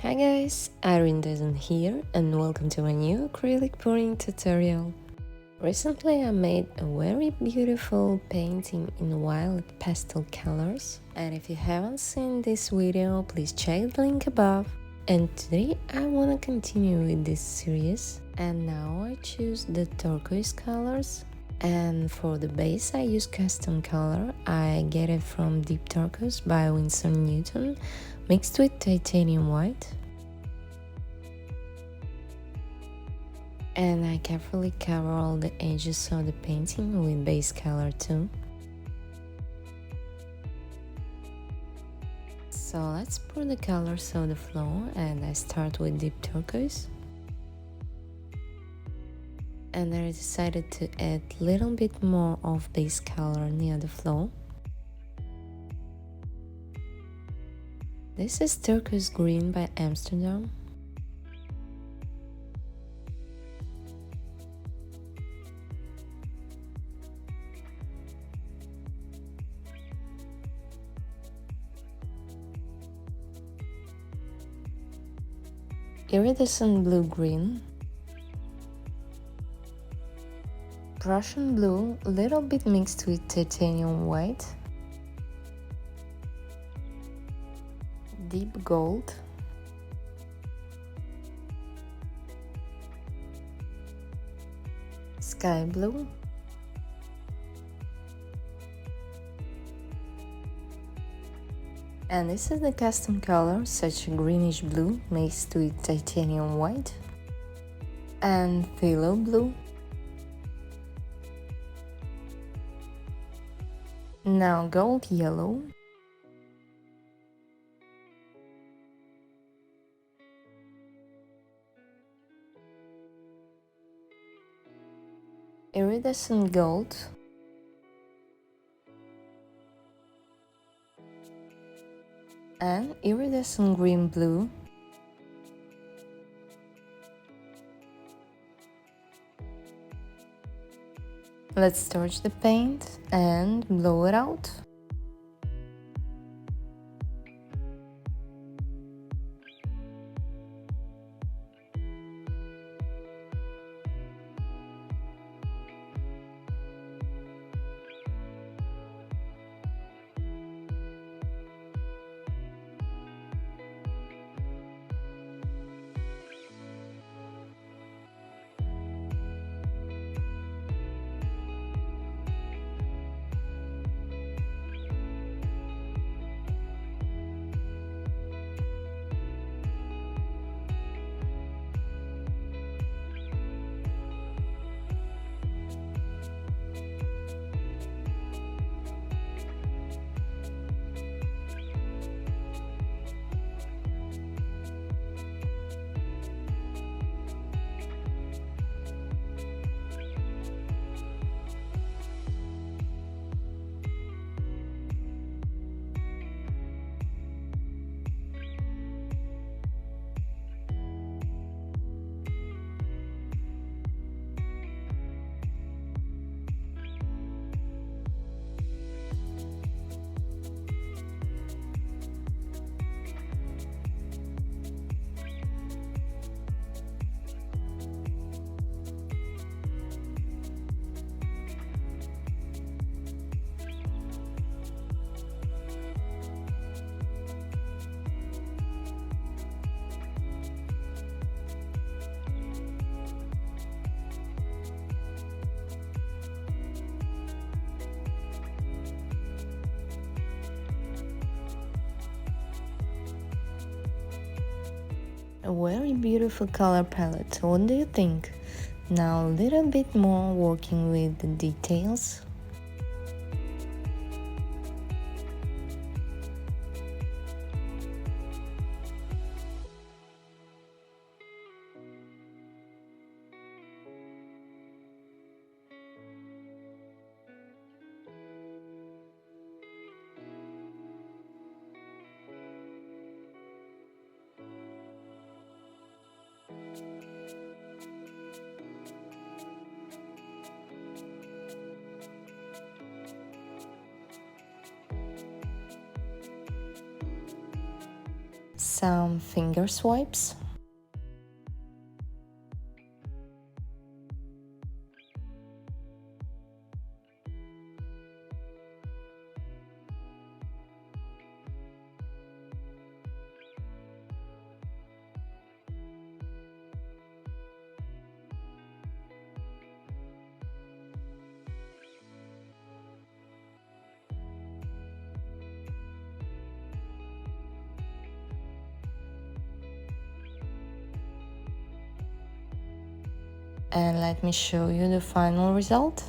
Hi guys, Irin Dezen here and welcome to my new acrylic pouring tutorial. Recently I made a very beautiful painting in wild pastel colors, and if you haven't seen this video, please check the link above. And today I wanna continue with this series, and now I choose the turquoise colors. And for the base I use custom color. I get it from Deep Turquoise by Winsor Newton, mixed with titanium white. And I carefully cover all the edges of the painting with base color too. So let's pour the colors of the floor, and I start with Deep Turquoise. And I decided to add a little bit more of base color near the floor. This is Turquoise Green by Amsterdam. Iridescent blue-green. Prussian blue, a little bit mixed with titanium white. Deep gold. Sky blue. And this is the custom color, such a greenish blue mixed with titanium white. And phthalo blue. Now gold yellow. Iridescent gold. And iridescent green blue. Let's torch the paint and blow it out. A very beautiful color palette, what do you think? Now a little bit more working with the details. some finger swipes. And let me show you the final result.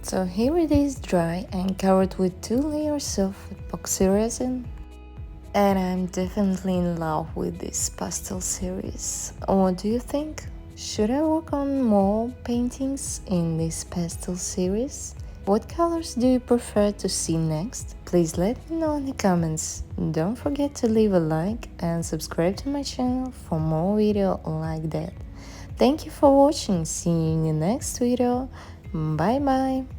So here it is, dry and covered with 2 layers of epoxy resin. And I'm definitely in love with this pastel series. What do you think? Should I work on more paintings in this pastel series? What colors do you prefer to see next? Please let me know in the comments. Don't forget to leave a like and subscribe to my channel for more videos like that. Thank you for watching. See you in the next video. Bye bye.